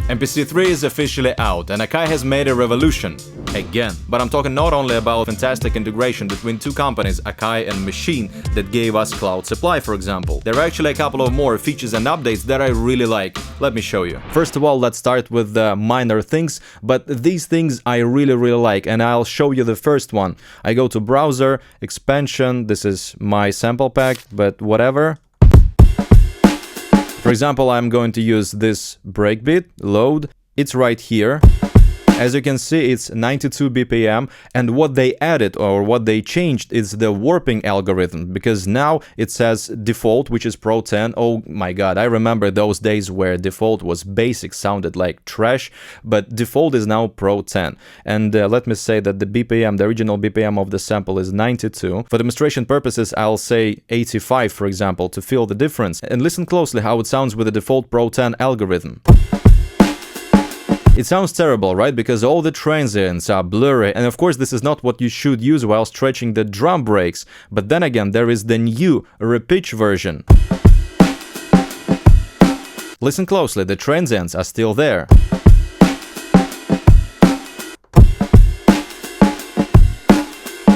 MPC3 is officially out, and Akai has made a revolution. Again. But I'm talking not only about fantastic integration between two companies, Akai and Machine, that gave us cloud supply, for example. There are actually a couple of more features and updates that I really like. Let me show you. First of all, let's start with the minor things, but these things I really like, and I'll show you the first one. I go to browser, expansion, this is my sample pack, but whatever. For example, I'm going to use this breakbeat, load, it's right here. As you can see, it's 92 BPM, and what they added or what they changed is the warping algorithm, because now it says default, which is Pro 10. Oh my god, I remember those days where default was basic, sounded like trash, but default is now Pro 10. And let me say that the BPM, the original BPM of the sample is 92. For demonstration purposes, I'll say 85, for example, to feel the difference. And listen closely how it sounds with the default Pro 10 algorithm. It sounds terrible, right? Because all the transients are blurry, and of course this is not what you should use while stretching the drum breaks. But then again, there is the new Repitch version. Listen closely, the transients are still there.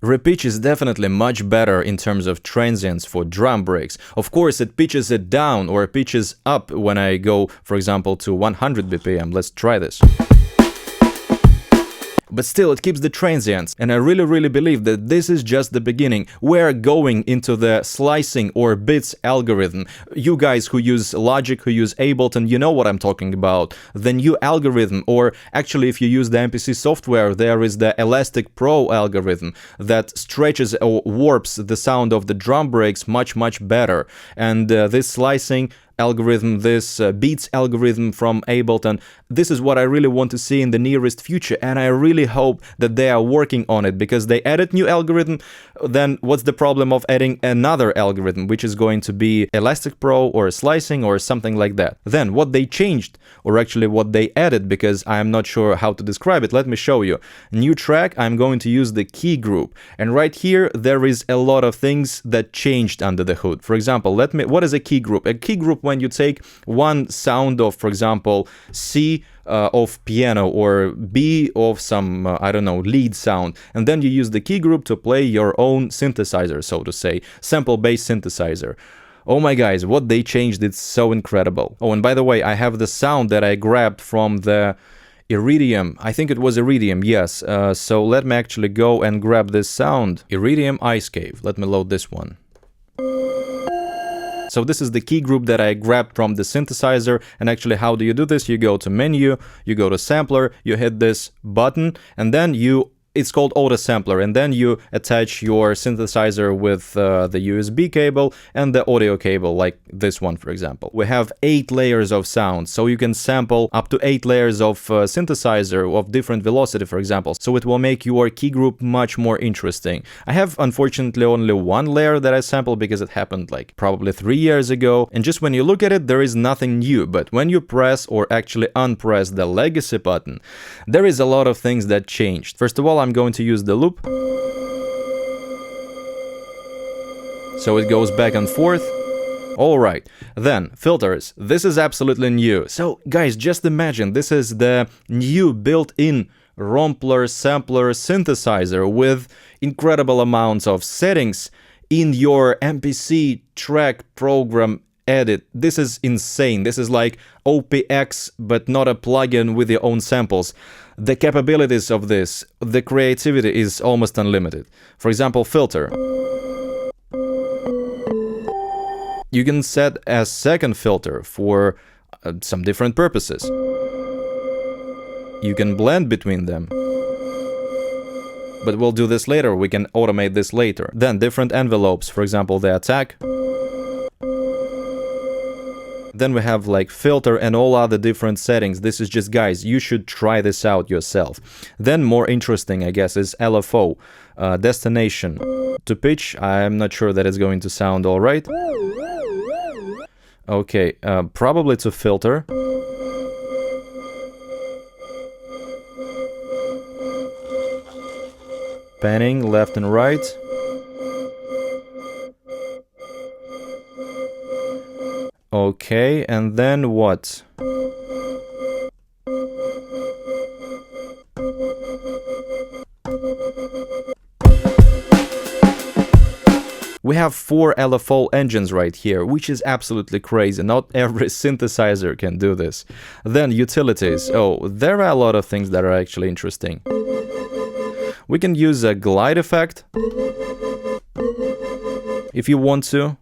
Repitch is definitely much better in terms of transients for drum breaks. Of course, it pitches it down or pitches up when I go, for example, to 100 BPM. Let's try this. But still, it keeps the transients, and I really believe that this is just the beginning. We're going into the slicing or bits algorithm. You guys who use Logic, who use Ableton, you know what I'm talking about. The new algorithm, or actually if you use the MPC software, there is the Elastic Pro algorithm that stretches or warps the sound of the drum breaks much better. And this slicing algorithm, this beats algorithm from Ableton, this is what I really want to see in the nearest future, and I really hope that they are working on it, because they added new algorithm. Then what's the problem of adding another algorithm, which is going to be Elastic Pro or slicing or something like that? Then what they changed, or actually what they added, because I'm not sure how to describe it, let me show you. New track, I'm going to use the key group, and right here there is a lot of things that changed under the hood. For example, what is a key group? A key group, when you take one sound of, for example, C of piano or B of some, I don't know, lead sound, and then you use the key group to play your own synthesizer, so to say, sample-based synthesizer. Oh my guys, what they changed, it's so incredible. Oh, and by the way, I have the sound that I grabbed from the Iridium. I think it was Iridium, yes. So let me actually go and grab this sound. Iridium Ice Cave. Let me load this one. So this is the key group that I grabbed from the synthesizer, and actually how do you do this? You go to menu, you go to sampler, you hit this button, and then it's called auto sampler, and then you attach your synthesizer with the USB cable and the audio cable, like this one, for example. We have 8 layers of sound, so you can sample up to 8 layers of synthesizer of different velocity, for example, so it will make your key group much more interesting. I have unfortunately only one layer that I sampled because it happened like probably 3 years ago, and just when you look at it, there is nothing new. But when you press or actually unpress the legacy button, there is a lot of things that changed. First of all, I'm going to use the loop, so it goes back and forth. Alright, then filters. This is absolutely new. So guys, just imagine, this is the new built-in Rompler sampler synthesizer with incredible amounts of settings in your MPC track program edit. This is insane. This is like OPX, but not a plugin with your own samples. The capabilities of this, the creativity is almost unlimited. For example, filter. You can set a second filter for some different purposes. You can blend between them. But we'll do this later, we can automate this later. Then different envelopes, for example, the attack. Then we have like filter and all other different settings. This is just, guys, you should try this out yourself. Then more interesting, I guess, is LFO, destination. To pitch, I'm not sure that it's going to sound all right. Okay, probably to filter. Panning left and right. Okay, and then what? We have 4 LFO engines right here, which is absolutely crazy. Not every synthesizer can do this. Then utilities. Oh, there are a lot of things that are actually interesting. We can use a glide effect if you want to.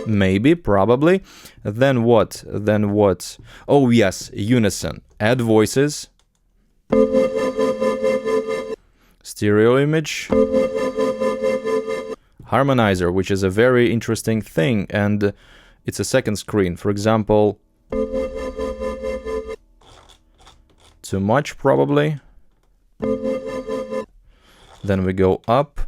Maybe, probably. Then what? Then what? Oh yes, unison. Add voices. Stereo image. Harmonizer, which is a very interesting thing, and it's a second screen. For example, too much probably. Then we go up.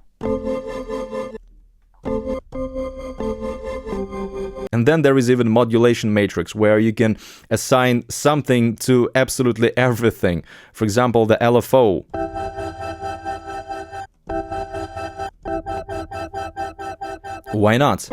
And then there is even modulation matrix, where you can assign something to absolutely everything. For example, the LFO. Why not?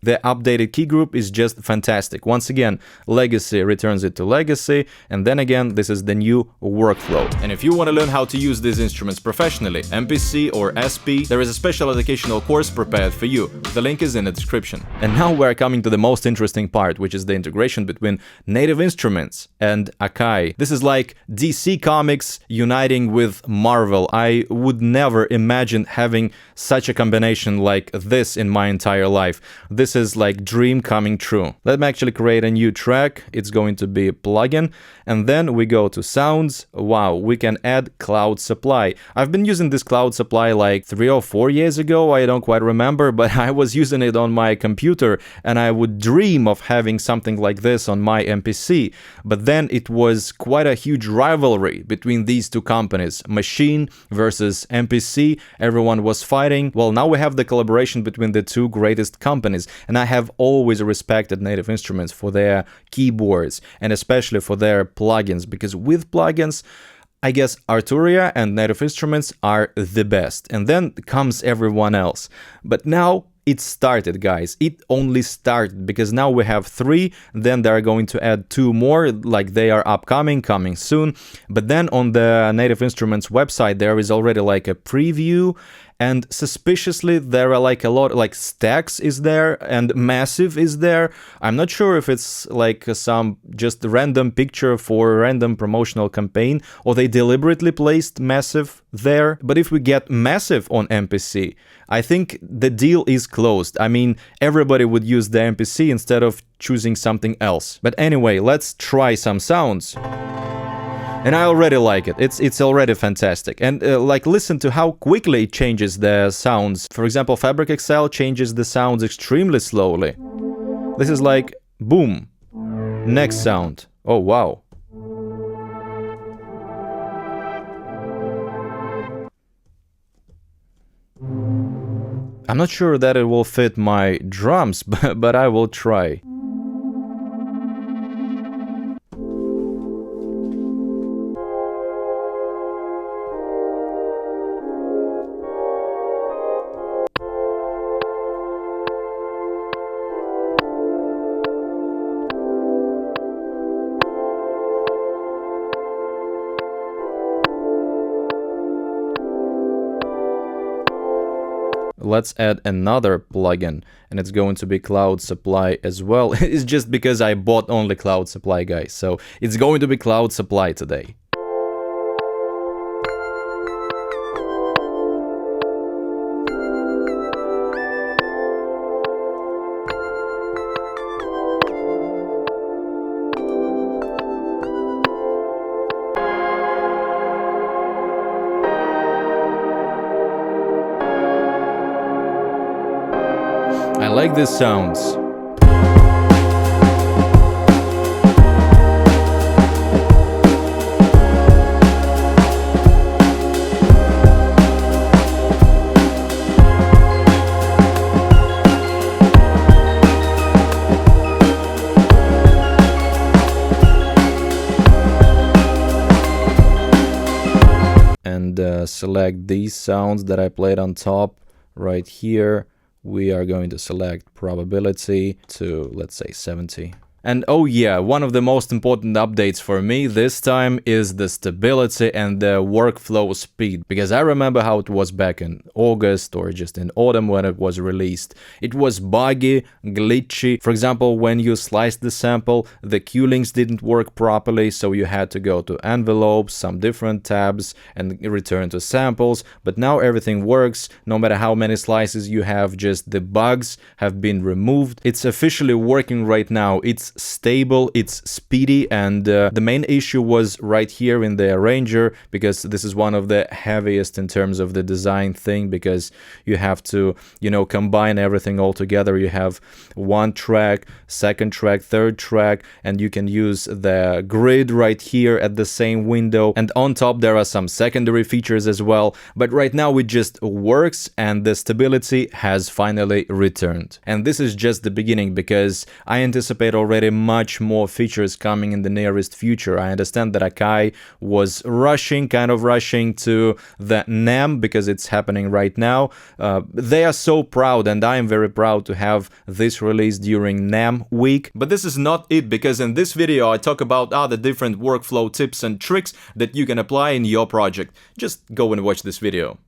The updated key group is just fantastic. Once again, legacy returns it to legacy, and then again, this is the new workflow. And if you want to learn how to use these instruments professionally, MPC or SP, there is a special educational course prepared for you. The link is in the description. And now we're coming to the most interesting part, which is the integration between native instruments and Akai. This is like DC Comics uniting with Marvel. I would never imagine having such a combination like this in my entire life. This is like dream coming true. Let me actually create a new track. It's going to be a plugin, and then we go to sounds. Wow, we can add cloud supply. I've been using this cloud supply like 3 or 4 years ago, I don't quite remember, but I was using it on my computer, and I would dream of having something like this on my MPC. But then it was quite a huge rivalry between these two companies, Machine versus MPC. Everyone was fighting. Well, now we have the collaboration between the two greatest companies, and I have always respected Native Instruments for their keyboards and especially for their plugins, because with plugins, I guess Arturia and Native Instruments are the best, and then comes everyone else. But now it started, guys. It only started, because now we have 3, then they are going to add 2 more, like they are upcoming, coming soon. But then on the Native Instruments website, there is already like a preview, and suspiciously there are like a lot, like Stacks is there and Massive is there. I'm not sure if it's like some just random picture for a random promotional campaign, or they deliberately placed Massive there. But if we get Massive on MPC, I think the deal is closed. I mean, everybody would use the MPC instead of choosing something else. But anyway, let's try some sounds. And I already like it. It's already fantastic. And like, listen to how quickly it changes the sounds. For example, Fabric XL changes the sounds extremely slowly. This is like, boom. Next sound. Oh, wow. I'm not sure that it will fit my drums, but I will try. Let's add another plugin, and it's going to be Cloud Supply as well. It's just because I bought only Cloud Supply, guys, so it's going to be Cloud Supply today. I like these sounds. And select these sounds that I played on top right here. We are going to select probability to, let's say, 70. And oh yeah, one of the most important updates for me this time is the stability and the workflow speed, because I remember how it was back in August or just in autumn when it was released. It was buggy, glitchy. For example, when you sliced the sample, the Q links didn't work properly, so you had to go to envelopes, some different tabs, and return to samples. But now everything works, no matter how many slices you have, just the bugs have been removed. It's officially working right now. It's stable, it's speedy, and the main issue was right here in the arranger, because this is one of the heaviest in terms of the design thing, because you have to, combine everything all together. You have one track, second track, third track, and you can use the grid right here at the same window, and on top there are some secondary features as well. But right now it just works, and the stability has finally returned. And this is just the beginning, because I anticipate already much more features coming in the nearest future. I understand that Akai was kind of rushing to the NAMM because it's happening right now. They are so proud, and I am very proud to have this release during NAMM week. But this is not it, because in this video I talk about other different workflow tips and tricks that you can apply in your project. Just go and watch this video.